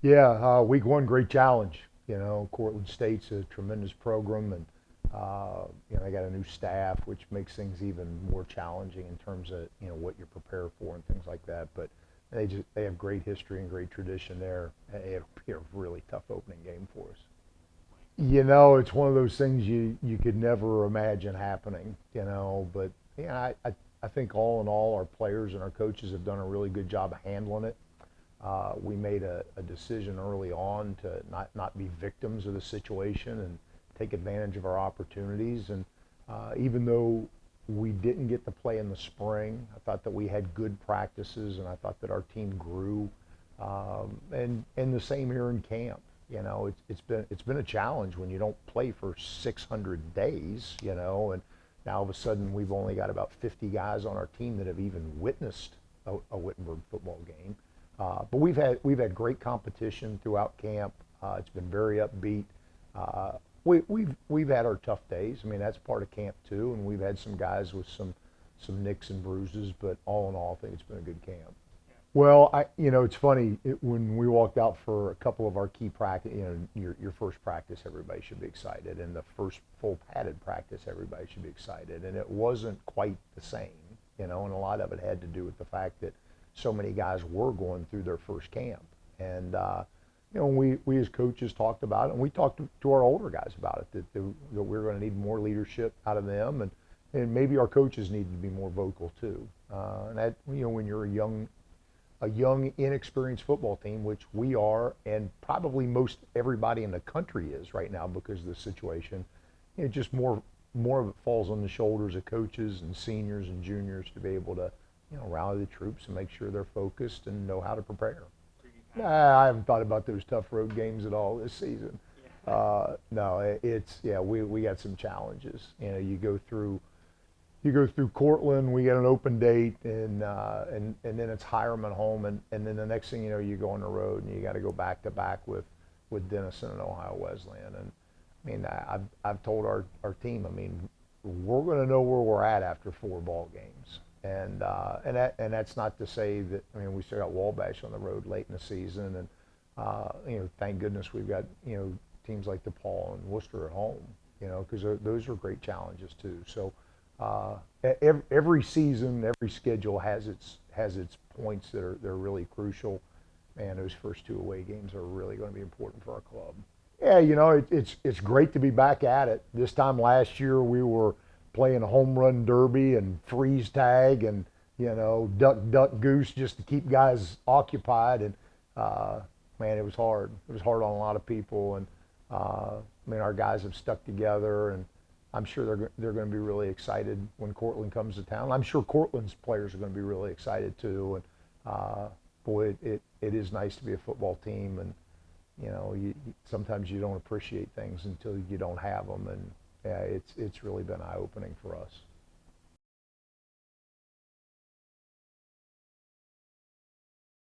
Yeah, week one, great challenge. Cortland State's a tremendous program, and they got a new staff, which makes things even more challenging in terms of what you're prepared for and things like that. But they have great history and great tradition there. It'll be a really tough opening game for us. It's one of those things you could never imagine happening. But I think all in all, our players and our coaches have done a really good job of handling it. We made a decision early on to not be victims of the situation and take advantage of our opportunities. And even though we didn't get to play in the spring, I thought that we had good practices, and I thought that our team grew. And the same here in camp. It's been a challenge when you don't play for 600 days. And now all of a sudden we've only got about 50 guys on our team that have even witnessed a Wittenberg football game. But we've had great competition throughout camp. It's been very upbeat. We've had our tough days. I mean, that's part of camp too, and we've had some guys with some nicks and bruises. But all in all, I think it's been a good camp. Well, it's funny. When we walked out for a couple of our key practice, your first practice, everybody should be excited, and the first full padded practice, everybody should be excited, and it wasn't quite the same, and a lot of it had to do with the fact that so many guys were going through their first camp, and we as coaches talked about it, and we talked to our older guys about it that we are going to need more leadership out of them, and maybe our coaches needed to be more vocal too, and that when you're a young, inexperienced football team, which we are, and probably most everybody in the country is right now because of the situation. Just more of it falls on the shoulders of coaches and seniors and juniors to be able to, rally the troops and make sure they're focused and know how to prepare. Nah, I haven't thought about those tough road games at all this season. No, it's yeah, we got some challenges. You go through Cortland, we get an open date, and then it's Hiram at home, and then the next thing you know, you go on the road and you got to go back to back with Denison and Ohio Wesleyan. And I mean, I've told our team, I mean, we're going to know where we're at after four ball games, and that's not to say that, I mean, we still got Wabash on the road late in the season, and thank goodness we've got teams like DePaul and Worcester at home, because those are great challenges too. So every season, every schedule has its points that are really crucial, and those first two away games are really going to be important for our club. Yeah, it's great to be back at it. This time last year we were playing a home run derby and freeze tag and duck goose just to keep guys occupied, and man, it was hard. It was hard on a lot of people, and I mean, our guys have stuck together, and I'm sure they're going to be really excited when Cortland comes to town. I'm sure Cortland's players are going to be really excited too. And boy, it is nice to be a football team, and sometimes you don't appreciate things until you don't have them, and yeah, it's really been eye opening for us.